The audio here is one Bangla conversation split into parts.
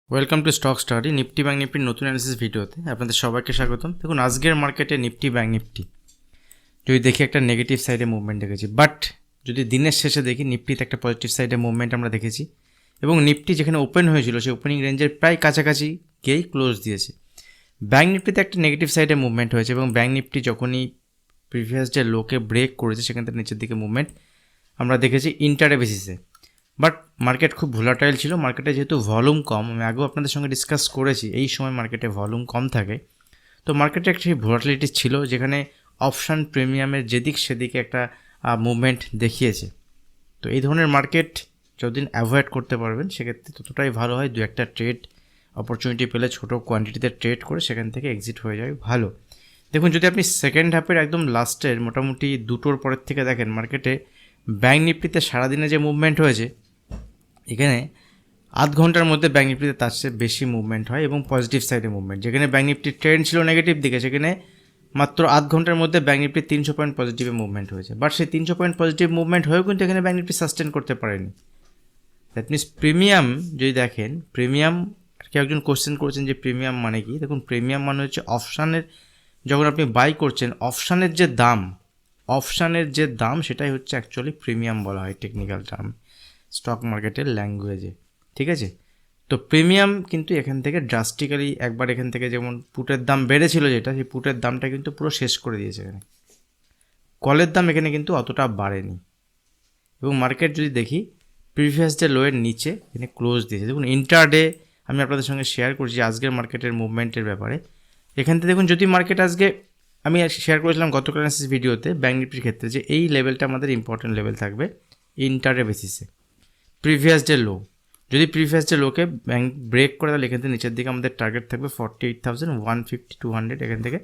Welcome to stock study Nifty bank নিফটির নতুন অ্যানালিসিস ভিডিওতে আপনাদের সবাইকে স্বাগতম। দেখুন আজকের মার্কেটে নিফটি ব্যাঙ্ক নিফটি যদি দেখি একটা নেগেটিভ সাইডে মুভমেন্ট দেখেছি, বাট যদি দিনের শেষে দেখি নিফটিতে একটা পজিটিভ সাইডে মুভমেন্ট আমরা দেখেছি এবং নিফটি যেখানে ওপেন হয়েছিল সেই ওপেনিং রেঞ্জের প্রায় কাছাকাছি গিয়েই ক্লোজ দিয়েছে। ব্যাঙ্ক নিফটিতে একটা নেগেটিভ সাইডে মুভমেন্ট হয়েছে এবং ব্যাঙ্ক নিফটি যখনই প্রিভিয়াস যে লোকে ব্রেক করেছে সেখান থেকে নিচের দিকে মুভমেন্ট আমরা দেখেছি ইন্টারডে বেসিসে। বাট মার্কেট খুব ভোলাটাইল ছিল। মার্কেটে যেহেতু ভলিউম কম, আমি আগেও আপনাদের সঙ্গে ডিসকাস করেছি এই সময় মার্কেটে ভলিউম কম থাকে, তো মার্কেটে একটি ভোলাটিলিটি ছিল যেখানে অপশান প্রিমিয়ামের যেদিক সেদিকে একটা মুভমেন্ট দেখিয়েছে। তো এই ধরনের মার্কেট যতদিন অ্যাভয়েড করতে পারবেন সেক্ষেত্রে ততটাই ভালো হয়। দু একটা ট্রেড অপরচুনিটি পেলে ছোটো কোয়ান্টিটিতে ট্রেড করে সেখান থেকে এক্সিট হয়ে যাবে ভালো। দেখুন যদি আপনি সেকেন্ড হাফের একদম লাস্টের মোটামুটি দুটোর পরের থেকে দেখেন মার্কেটে ব্যাঙ্ক নিফটিতে সারাদিনে যে মুভমেন্ট হয়েছে, এখানে আধ ঘন্টার মধ্যে ব্যাঙ্ক নিফটিতে তার চেয়ে বেশি মুভমেন্ট হয় এবং পজিটিভ সাইডে মুভমেন্ট। যেখানে ব্যাঙ্ক নিফটির ট্রেন্ড ছিল নেগেটিভ দিকে, সেখানে মাত্র আধ ঘন্টার মধ্যে ব্যাঙ্ক নিফটি 300 পয়েন্ট পজিটিভে মুভমেন্ট হয়েছে। বাট সেই 300 পয়েন্ট পজিটিভ মুভমেন্ট হয়েও কিন্তু এখানে ব্যাঙ্ক নিফটি সাস্টেন করতে পারেনি। দ্যাট মিনস প্রিমিয়াম যদি দেখেন, প্রিমিয়াম কেউ একজন কোশ্চেন করেছেন যে প্রিমিয়াম মানে কি। দেখুন প্রিমিয়াম মানে হচ্ছে অপশানের, যখন আপনি বাই করছেন অপশানের যে দাম সেটাই হচ্ছে অ্যাকচুয়ালি প্রিমিয়াম বলা হয় টেকনিক্যাল টার্ম স্টক মার্কেটের ল্যাঙ্গুয়েজে, ঠিক আছে। তো প্রিমিয়াম কিন্তু এখান থেকে ড্রাস্টিক্যালি একবার এখান থেকে যেমন পুটের দাম বেড়েছিল, যেটা সেই পুটের দামটা কিন্তু পুরো শেষ করে দিয়েছে এখানে। কলের দাম এখানে কিন্তু অতটা বাড়েনি এবং মার্কেট যদি দেখি প্রিভিয়াস ডে লোয়ের নিচে এখানে ক্লোজ দিয়েছে। দেখুন ইন্টারডে আমি আপনাদের সঙ্গে শেয়ার করছি আজকের মার্কেটের মুভমেন্টের ব্যাপারে। এখান থেকে দেখুন যদি মার্কেট আজকে, আমি শেয়ার করেছিলাম গতকাল অ্যানালিসিস ভিডিওতে ব্যাঙ্ক নিফটির ক্ষেত্রে যে এই লেভেলটা আমাদের ইম্পর্টেন্ট লেভেল থাকবে ইন্টারডে বেসিসে। প্রিভিয়াস ডে লো, যদি প্রিভিয়াস ডে লোকে ব্যাঙ্ক ব্রেক করে তাহলে এখান থেকে নিচের দিকে আমাদের টার্গেট থাকবে 48,150 200। এখান থেকে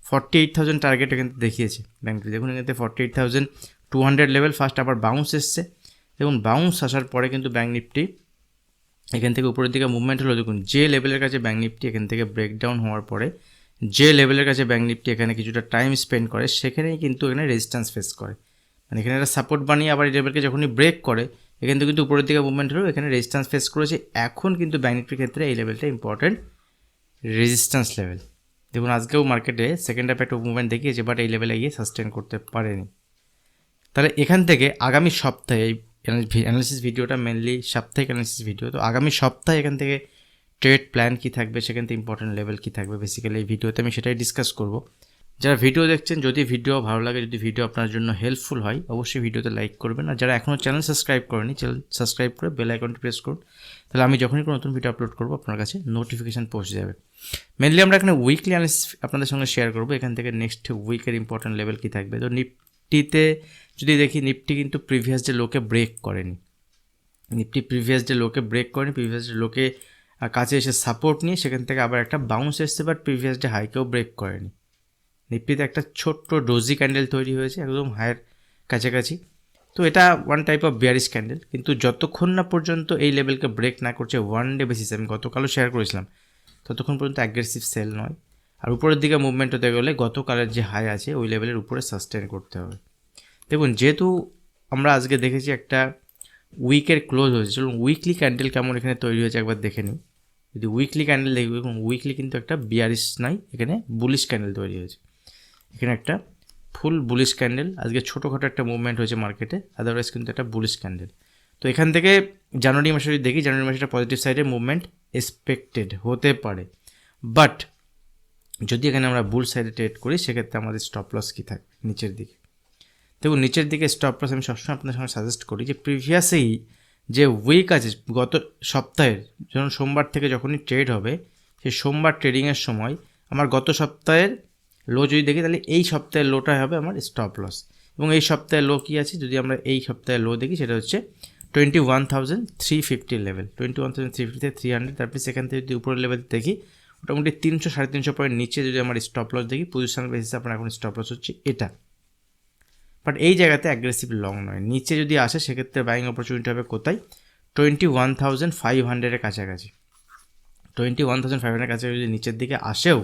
48,000 টার্গেট এখান থেকে দেখিয়েছে ব্যাঙ্ক। দেখুন এখান থেকে 48,200 লেভেল ফার্স্ট আবার বাউন্স এসছে। দেখুন বাউন্স আসার পরে কিন্তু ব্যাঙ্ক নিফটি এখান থেকে উপরের দিকে মুভমেন্ট হলো। দেখুন যে লেভেলের কাছে ব্যাঙ্ক নিফটি এখান থেকে ব্রেকডাউন হওয়ার পরে যে লেভেলের কাছে ব্যাঙ্ক নিফটি এখানে কিছুটা টাইম স্পেন্ড করে সেখানেই কিন্তু এখানে রেজিস্ট্যান্স ফেস করে, মানে এখানে একটা সাপোর্ট বানিয়ে আবার এই লেভেলকে যখনই ব্রেক করে এখান থেকে কিন্তু উপরের দিকে মুভমেন্ট হলো, এখানে রেজিস্ট্যান্স ফেস করেছে। এখন কিন্তু ব্যাঙ্ক নিফটির ক্ষেত্রে এই লেভেলটা ইম্পর্টেন্ট রেজিস্ট্যান্স লেভেল। দেখুন আজকেও মার্কেটে সেকেন্ড হাফে একটা মুভমেন্ট দেখিয়েছে, বাট এই লেভেলে গিয়ে সাস্টেন করতে পারেনি। তাহলে এখান থেকে আগামী সপ্তাহে, এই অ্যানালিসিস ভিডিওটা মেনলি সাপ্তাহিক অ্যানালিসিস ভিডিও, তো আগামী সপ্তাহে এখান থেকে ট্রেড প্ল্যান কী থাকবে, সেখান থেকে ইম্পর্টেন্ট লেভেল কী থাকবে, বেসিক্যালি এই ভিডিওতে আমি সেটাই ডিসকাস করব। যারা ভিডিও দেখছেন, যদি ভিডিও ভালো লাগে, যদি ভিডিও আপনার জন্য হেল্পফুল হয়, অবশ্যই ভিডিওতে লাইক করবেন। আর যারা এখনও চ্যানেল সাবস্ক্রাইব করেনি, চ্যানেল সাবস্ক্রাইব করে বেল আইকনটি প্রেস করুন, তাহলে আমি যখনই কোনো নতুন ভিডিও আপলোড করবো আপনার কাছে নোটিফিকেশান পৌঁছে যাবে। মেনলি আমরা এখানে উইকলি অ্যানালিসিস আপনাদের সঙ্গে শেয়ার করবো, এখান থেকে নেক্সট উইকের ইম্পর্টেন্ট লেভেল কী থাকবে। তো নিফটিতে যদি দেখি, নিফটি কিন্তু প্রিভিয়াস ডে লোকে ব্রেক করেনি, প্রিভিয়াস ডে লোকে কাছে এসে সাপোর্ট নিয়ে সেখান থেকে আবার একটা বাউন্স এসছে, বাট প্রিভিয়াস ডে হাইকেও ব্রেক করেনি। নিফটিতে একটা ছোট্ট ডোজি ক্যান্ডেল তৈরি হয়েছে একদম হাইয়ের কাছাকাছি, তো এটা one type of bearish candle. কিন্তু যতক্ষণ না পর্যন্ত এই লেভেলকে ব্রেক না করছে ওয়ান ডে বেসিসে, আমি গতকালও শেয়ার করেছিলাম, ততক্ষণ পর্যন্ত অ্যাগ্রেসিভ সেল নয়। আর উপরের দিকে মুভমেন্ট হতে গেলে গতকালের যে হাই আছে ওই লেভেলের উপরে সাস্টেন করতে হবে। দেখুন যেহেতু আমরা আজকে দেখেছি একটা উইকের ক্লোজ হয়েছে, চলুন উইকলি ক্যান্ডেল কেমন এখানে তৈরি হয়েছে একবার দেখে নিই। যদি উইকলি ক্যান্ডেল দেখবে, এবং উইকলি কিন্তু একটা বিয়ারিশ নাই, এখানে বুলিশ ক্যান্ডেল তৈরি হয়েছে। এখানে একটা ফুল বুলিশ ক্যান্ডেল, আজকে ছোটোখাটো একটা মুভমেন্ট হয়েছে মার্কেটে, আদারওয়াইজ কিন্তু একটা বুলিশ ক্যান্ডেল। তো এখান থেকে জানুয়ারি মাসে যদি দেখি, জানুয়ারি মাসে একটা পজিটিভ সাইডে মুভমেন্ট এক্সপেক্টেড হতে পারে, বাট যদি এখানে আমরা বুল সাইডে ট্রেড করি সেক্ষেত্রে আমাদের স্টপ লস কী থাকবে নিচের দিকে। দেখুন নিচের দিকে স্টপ লস আমি সবসময় আপনাদের সঙ্গে সাজেস্ট করি যে প্রিভিয়াসেই যে উইক আছে গত সপ্তাহের, যখন সোমবার থেকে যখনই ট্রেড হবে সেই সোমবার ট্রেডিংয়ের সময় আমার গত সপ্তাহের লো যদি দেখি তাহলে এই সপ্তাহের লোটাই হবে আমার স্টপ লস। এবং এই সপ্তাহের লো কী আছে, যদি আমরা এই সপ্তাহের লো দেখি সেটা হচ্ছে 21,350 লেভেল, 21,350 থেকে 300। তারপরে সেখান থেকে যদি উপরের লেভেল দেখি মোটামুটি 300-350 পয়েন্ট নিচে যদি আমার স্টপ লস দেখি, পজিশনাল বেসিসে আপনার এখন স্টপ লস হচ্ছে এটা। বাট এই জায়গাতে অ্যাগ্রেসিভ লং নয়, নিচে যদি আসে সেক্ষেত্রে বাইং অপরচুনিটি হবে কোথায়, 21,500 কাছাকাছি। 21,500 কাছাকাছি যদি নিচের দিকে আসেও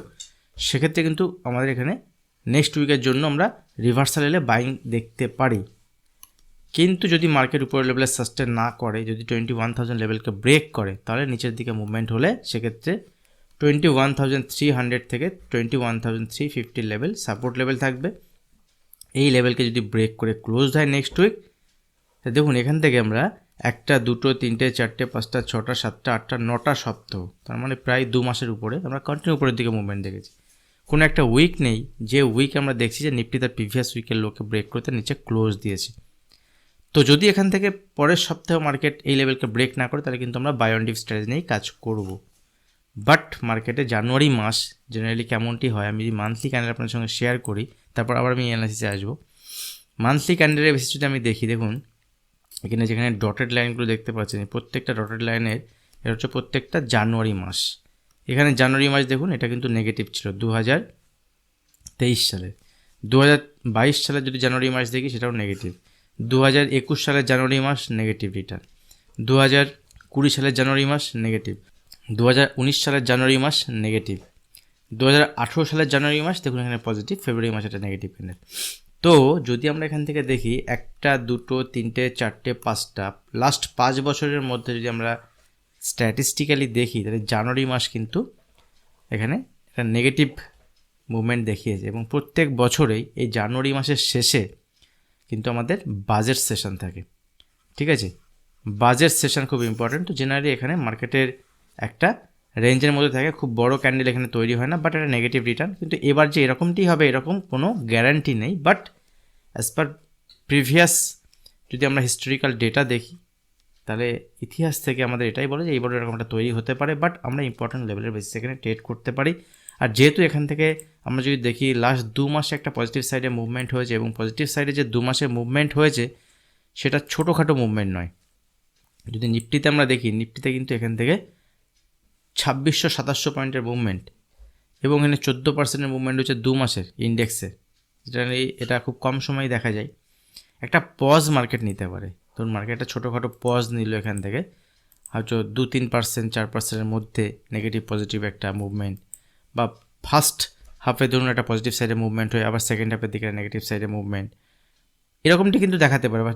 সেক্ষেত্রে কিন্তু আমাদের এখানে নেক্সট উইকের জন্য আমরা রিভার্সাল এলে বাইং দেখতে পারি। কিন্তু যদি মার্কেট উপরের লেভেলে সাস্টেন না করে, যদি 21,000 লেভেলকে ব্রেক করে, তাহলে নিচের দিকে মুভমেন্ট হলে সেক্ষেত্রে 21,300 থেকে 21,350 লেভেল সাপোর্ট লেভেল থাকবে। এই লেভেলকে যদি ব্রেক করে ক্লোজ হয় নেক্সট উইক, দেখুন এখান থেকে আমরা 1, 2, 3, 4, 5, 6, 7, 8, 9 সপ্তাহ, তার মানে প্রায় 2 মাসের উপরে আমরা কন্টিনিউ উপরের দিকে মুভমেন্ট দেখেছি। কোনো একটা উইক নেই যে উইক আমরা দেখছি যে নিফটি তার প্রিভিয়াস উইকের লোকে ব্রেক করতে নিচে ক্লোজ দিয়েছে। তো যদি এখান থেকে পরের সপ্তাহে মার্কেট এই লেভেলকে ব্রেক না করে, তাহলে কিন্তু আমরা বাই অন ডিপ স্ট্র্যাটেজি নিয়েই কাজ করব। বাট মার্কেটে জানুয়ারি মাস জেনারেলি কেমনটি হয়, আমি যদি মান্থলি ক্যান্ডেল আপনার সঙ্গে শেয়ার করি, তারপর আবার আমি অ্যানালাইসিসে আসবো। মান্থলি ক্যান্ডেলের বেসিস যদি আমি দেখি, দেখুন এখানে যেখানে ডটেড লাইনগুলো দেখতে পাচ্ছেন, প্রত্যেকটা ডটেড লাইনের এটা হচ্ছে প্রত্যেকটা জানুয়ারি মাস। এখানে জানুয়ারি মাস দেখুন এটা কিন্তু নেগেটিভ ছিল 2023 সালে। 2022 সালে যদি জানুয়ারি মাস দেখি সেটাও নেগেটিভ। 2021 সালের জানুয়ারি মাস নেগেটিভ রিটার্ন। 2020 সালের জানুয়ারি মাস নেগেটিভ। 2019 সালের জানুয়ারি মাস নেগেটিভ। 2018 সালের জানুয়ারি মাস দেখুন এখানে পজিটিভ, ফেব্রুয়ারি মাস এটা নেগেটিভ ক্যান্ডেল। তো যদি আমরা এখান থেকে দেখি 1, 2, 3, 4, 5টা লাস্ট 5 বছরের মধ্যে যদি আমরা স্ট্যাটিস্টিক্যালি দেখি, তাহলে জানুয়ারি মাস কিন্তু এখানে একটা নেগেটিভ মুভমেন্ট দেখিয়েছে। এবং প্রত্যেক বছরেই এই জানুয়ারি মাসের শেষে কিন্তু আমাদের বাজেট সেশন থাকে, ঠিক আছে? বাজেট সেশন খুব ইম্পর্টেন্ট। তো জেনারেলি এখানে মার্কেটের একটা রেঞ্জের মধ্যে থাকে, খুব বড় ক্যান্ডেল এখানে তৈরি হয় না, বাট এটা নেগেটিভ রিটার্ন। কিন্তু এবার যে এরকমটি হবে এরকম কোনো গ্যারান্টি নেই, বাট অ্যাজ পার প্রিভিয়াস যদি আমরা হিস্টোরিক্যাল ডেটা দেখি, তাহলে ইতিহাস থেকে আমাদের এটাই বলে যে এইবার এরকমটা তৈরি হতে পারে, বাট আমরা ইম্পর্টেন্ট লেভেলের বেসিস এখানে ট্রেড করতে পারি। আর যেহেতু এখান থেকে আমরা যদি দেখি লাস্ট 2 মাসে একটা পজিটিভ সাইডে মুভমেন্ট হয়েছে, এবং পজিটিভ সাইডে যে 2 মাসে মুভমেন্ট হয়েছে সেটা ছোটোখাটো মুভমেন্ট নয়। যদি নিফটিতে আমরা দেখি, নিফটিতে কিন্তু এখান থেকে 2600-2700 পয়েন্টের মুভমেন্ট, এবং এখানে 14% মুভমেন্ট হচ্ছে 2 মাসের ইন্ডেক্সে, যেটা এটা খুব কম সময় দেখা যায়। একটা পজ মার্কেট নিতে পারে, ধরুন মার্কেটটা ছোটোখাটো পজ নিল এখান থেকে, হয়তো 2-3%, 4%-এর মধ্যে নেগেটিভ পজিটিভ একটা মুভমেন্ট, বা ফার্স্ট হাফে ধরুন একটা পজিটিভ সাইডে মুভমেন্ট হয়ে আবার সেকেন্ড হাফের দিকে নেগেটিভ সাইডে মুভমেন্ট, এরকমটি কিন্তু দেখাতে পারে। বা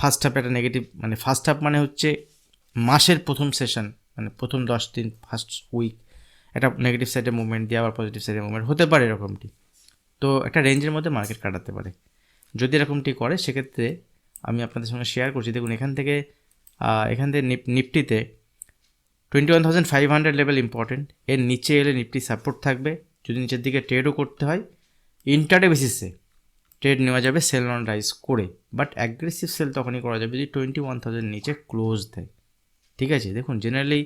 ফার্স্ট হাফে একটা নেগেটিভ, মানে ফার্স্ট হাফ মানে হচ্ছে মাসের প্রথম সেশন, মানে প্রথম 10 দিন ফার্স্ট উইক একটা নেগেটিভ সাইডে মুভমেন্ট দিয়ে আবার পজিটিভ সাইডে মুভমেন্ট হতে পারে এরকমটি। তো একটা রেঞ্জের মধ্যে মার্কেট কাটাতে পারে। যদি এরকমটি করে সেক্ষেত্রে আমি আপনাদের সঙ্গে শেয়ার করছি, দেখুন এখান থেকে নিফটিতে 21,500 লেভেল ইম্পর্টেন্ট। এর নিচে এলে নিফটি সাপোর্ট থাকবে। যদি নিচের দিকে ট্রেডও করতে হয়, ইন্টারডে বেসিসে ট্রেড নেওয়া যাবে সেল অন রাইজ করে, বাট অ্যাগ্রেসিভ সেল তখনই করা যাবে যদি 21,000 নিচে ক্লোজ দেয়, ঠিক আছে? দেখুন জেনারেলি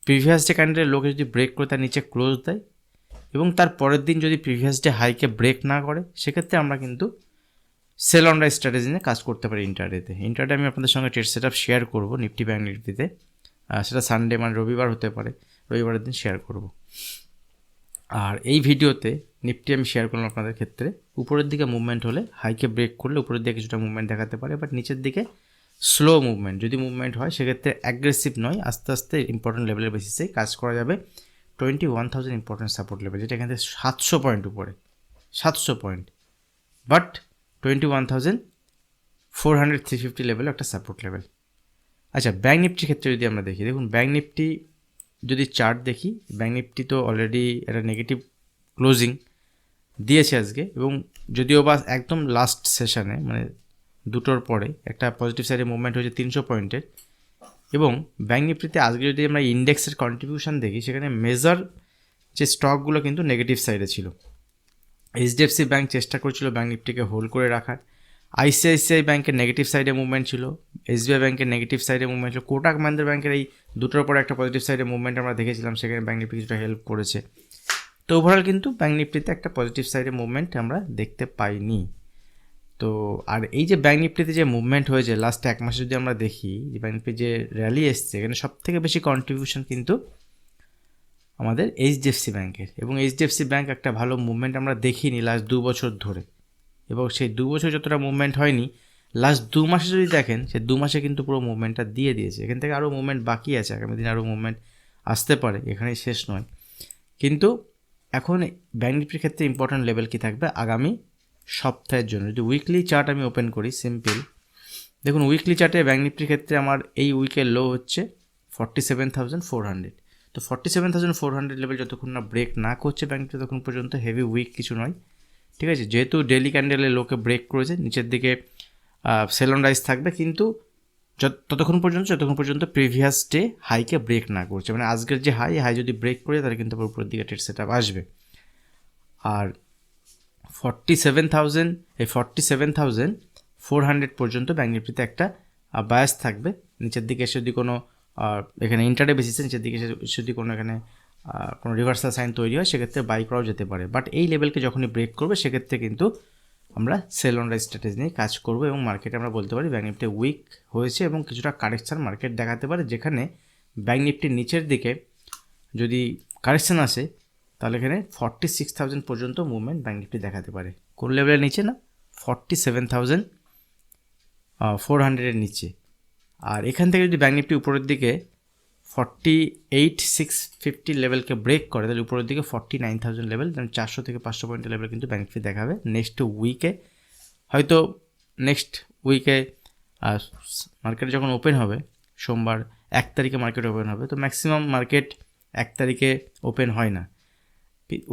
প্রিভিয়াস ডে ক্যান্ডেলের লোকে যদি ব্রেক করে তার নিচে ক্লোজ দেয়, এবং তার পরের দিন যদি প্রিভিয়াস ডে হাইকে ব্রেক না করে, সেক্ষেত্রে আমরা কিন্তু সেল অন রাইজ স্ট্র্যাটেজি নিয়ে কাজ করতে পারি ইন্টারডেতে। ইন্টারডে আমি আপনাদের সঙ্গে ট্রেড সেট আপ শেয়ার করবো নিফটি ব্যাঙ্ক নিফটিতে, সেটা সানডে মানে রবিবার হতে পারে, রবিবারের দিন শেয়ার করব। আর এই ভিডিওতে নিফটি আমি শেয়ার করলাম আপনাদের ক্ষেত্রে, উপরের দিকে মুভমেন্ট হলে হাইকে ব্রেক করলে উপরের দিকে কিছুটা মুভমেন্ট দেখাতে পারে, বাট নিচের দিকে স্লো মুভমেন্ট যদি মুভমেন্ট হয় সেক্ষেত্রে অ্যাগ্রেসিভ নয়, আস্তে আস্তে ইম্পর্টেন্ট লেভেলের বেসিসে কাজ করা যাবে। 21,000 ইম্পর্টেন্ট সাপোর্ট লেভেল, যেটা এখান থেকে 700 পয়েন্ট উপরে, 700 পয়েন্ট, বাট 21,400-350 লেভেল একটা সাপোর্ট লেভেল। আচ্ছা, ব্যাঙ্ক নিফটির ক্ষেত্রে যদি আমরা দেখি, দেখুন ব্যাঙ্ক নিফটি যদি চার্ট দেখি, ব্যাঙ্ক নিফটি তো অলরেডি একটা নেগেটিভ ক্লোজিং দিয়েছে আজকে, এবং যদিও বা একদম লাস্ট সেশনে মানে 2টোর পরে একটা পজিটিভ সাইডে মুভমেন্ট হয়েছে 300 পয়েন্টের। এবং ব্যাঙ্ক নিফটিতে আজকে যদি আমরা ইন্ডেক্সের কন্ট্রিবিউশন দেখি, সেখানে মেজর যে স্টকগুলো কিন্তু নেগেটিভ সাইডে ছিল। এইচডিএফসি ব্যাঙ্ক চেষ্টা করছিল ব্যাঙ্ক নিফটিকে হোল্ড করে রাখার, আইসিআইসিআই ব্যাঙ্কের নেগেটিভ সাইডে মুভমেন্ট ছিল, এসবিআই ব্যাঙ্কের নেগেটিভ সাইডে মুভমেন্ট ছিল, কোটাক মাহিন্দ্রা ব্যাঙ্কের এই 2টোর পরে একটা পজিটিভ সাইডে মুভমেন্ট আমরা দেখেছিলাম, সেখানে ব্যাঙ্ক নিফটি কিছুটা হেল্প করেছে। তো ওভারঅল কিন্তু ব্যাঙ্ক নিফটিতে একটা পজিটিভ সাইডে মুভমেন্ট আমরা দেখতে পাইনি। তো আর এই যে ব্যাঙ্ক নিফটিতে যে মুভমেন্ট হয়েছে লাস্ট 1 মাসে যদি আমরা দেখি, যে ব্যাঙ্ক নিফটি যে র্যালি এসছে, এখানে সবথেকে বেশি কন্ট্রিবিউশন কিন্তু আমাদের এইচডিএফসি ব্যাঙ্কের। এবং এইচডিএফসি ব্যাঙ্ক একটা ভালো মুভমেন্ট আমরা দেখিনি লাস্ট 2 বছর ধরে, এবং সেই 2 বছর যতটা মুভমেন্ট হয়নি, লাস্ট 2 মাসে যদি দেখেন, সেই 2 মাসে কিন্তু পুরো মুভমেন্টটা দিয়ে দিয়েছে। এখান থেকে আরও মুভমেন্ট বাকি আছে, আগামী দিনে আরও মুভমেন্ট আসতে পারে, এখানেই শেষ নয়। কিন্তু এখন ব্যাঙ্ক নিফটির ক্ষেত্রে ইম্পর্ট্যান্ট লেভেল কী থাকবে, আগামী সপ্তাহের জন্য। যদি উইকলি চার্ট আমি ওপেন করি সিম্পল, দেখুন উইকলি চার্টে ব্যাঙ্ক নিফটির ক্ষেত্রে আমার এই উইকের লো হচ্ছে 47,400। তো 47,400 লেভেল যতক্ষণ না ব্রেক না করছে ব্যাঙ্ক নিফটি ততক্ষণ পর্যন্ত হেভি উইক কিছু নয়, ঠিক আছে। যেহেতু ডেলি ক্যান্ডেলের লোকে ব্রেক করেছে, নিচের দিকে সেল অন রাইজ থাকবে, কিন্তু যতক্ষণ পর্যন্ত প্রিভিয়াস ডে হাইকে ব্রেক না করছে, মানে আজকের যে হাই যদি ব্রেক করে তাহলে কিন্তু উপরের দিকে ট্রেড সেট আপ আসবে। আর 47,400 পর্যন্ত ব্যাঙ্ক নিফটিতে একটা বায়াস থাকবে। নিচের দিকে এসে যদি কোনো এখানে ইন্টারডে বেসিসে নিচের দিকে এসে যদি কোনো এখানে কোনো রিভার্সাল সাইন তৈরি হয় সেক্ষেত্রে বাই করাও যেতে পারে। বাট এই লেভেলকে যখনই ব্রেক করবে সেক্ষেত্রে কিন্তু আমরা সেল অন রাইজ স্ট্র্যাটেজি নিয়ে কাজ করবো এবং মার্কেটে আমরা বলতে পারি ব্যাঙ্ক নিফটি উইক হয়েছে এবং কিছুটা কারেকশন মার্কেট দেখাতে পারে, যেখানে ব্যাঙ্ক নিফটির নিচের দিকে যদি কারেকশন আসে তাহলে এখানে 46,000 পর্যন্ত মুভমেন্ট ব্যাঙ্ক নিফটি দেখাতে পারে। কোন লেভেলের নিচে না, 47,400 নিচে। আর এখান থেকে যদি ব্যাঙ্ক নিফটি উপরের দিকে 48,650 লেভেলকে ব্রেক করে তাহলে উপরের দিকে 49,000 লেভেল, 400 থেকে 500 পয়েন্টের লেভেল কিন্তু ব্যাঙ্ক নিফটি দেখাবে নেক্সট উইকে। হয়তো নেক্সট উইকে মার্কেট যখন ওপেন হবে, সোমবার 1 তারিখে মার্কেট ওপেন হবে, তো ম্যাক্সিমাম মার্কেট 1 তারিখে ওপেন হয় না।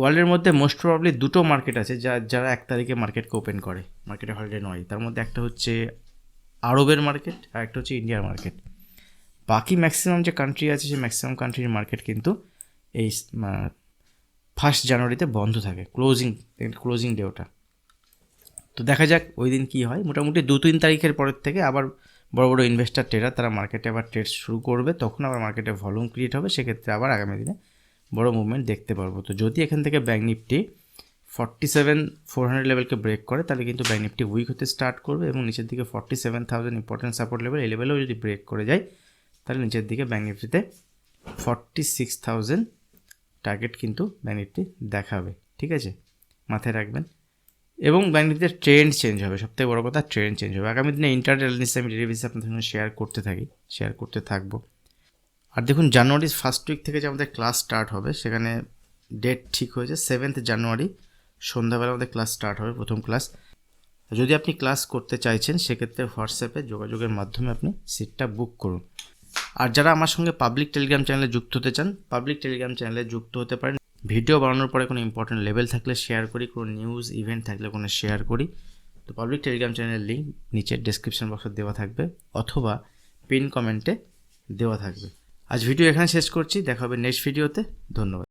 ওয়ার্ল্ডের মধ্যে মোস্ট প্রবাবলি দুটো মার্কেট আছে যারা 1 তারিখে মার্কেটকে ওপেন করে, মার্কেটে হলিডে নয়। তার মধ্যে একটা হচ্ছে আরবের মার্কেট আর একটা হচ্ছে ইন্ডিয়ার মার্কেট। বাকি ম্যাক্সিমাম যে কান্ট্রি আছে সেই ম্যাক্সিমাম কান্ট্রির মার্কেট কিন্তু এই 1 জানুয়ারিতে বন্ধ থাকে, ক্লোজিং ডে ওটা। তো দেখা যাক ওই দিন কী হয়। মোটামুটি 2-3 তারিখের পরের থেকে আবার বড় বড় ইনভেস্টার ট্রেডার তারা মার্কেটে আবার ট্রেড শুরু করবে, তখন আবার মার্কেটে ভলিউম ক্রিয়েট হবে, সেক্ষেত্রে আবার আগামী দিনে বড় মুভমেন্ট দেখতে পারবো। তো যদি এখান থেকে ব্যাঙ্ক নিফটি 47,400 লেভেলকে ব্রেক করে তাহলে কিন্তু ব্যাঙ্ক নিফটি উইক হতে স্টার্ট করবে এবং নিচের দিকে 47,000 ইম্পর্টেন্ট সাপোর্ট লেভেল, এই লেভেলেও যদি ব্রেক করে যায় তাহলে নিচের দিকে ব্যাঙ্ক নিফটিতে 46,000 টার্গেট কিন্তু ব্যাঙ্ক নিফটি দেখাবে, ঠিক আছে, মাথায় রাখবেন। এবং ব্যাঙ্ক নিফটিতে ট্রেন্ড চেঞ্জ হবে, সবথেকে বড় কথা ট্রেন্ড চেঞ্জ হবে। আগামী দিনে ইন্টারডে অ্যানালিসিস আমি ডেলি বেসিসে আপনাদের সঙ্গে শেয়ার করতে থাকবো। আর দেখুন জানুয়ারির ফার্স্ট উইক থেকে যে আমাদের ক্লাস স্টার্ট হবে সেখানে ডেট ঠিক হয়েছে 7 জানুয়ারি সন্ধ্যাবেলা আমাদের ক্লাস স্টার্ট হবে, প্রথম ক্লাস। যদি আপনি ক্লাস করতে চাইছেন সেক্ষেত্রে হোয়াটসঅ্যাপে যোগাযোগের মাধ্যমে আপনি সিটটা বুক করুন। আর যারা আমার সঙ্গে পাবলিক টেলিগ্রাম চ্যানেলে যুক্ত হতে চান, পাবলিক টেলিগ্রাম চ্যানেলে যুক্ত হতে পারেন। ভিডিও বানানোর পরে কোনো ইম্পর্টেন্ট লেভেল থাকলে শেয়ার করি, কোনো নিউজ ইভেন্ট থাকলে কোনো শেয়ার করি। তো পাবলিক টেলিগ্রাম চ্যানেলের লিঙ্ক নিচের ডেসক্রিপশন বক্সে দেওয়া থাকবে অথবা পিন কমেন্টে দেওয়া থাকবে। আজ ভিডিও এখানে শেষ করছি, দেখা হবে নেক্সট ভিডিওতে। ধন্যবাদ।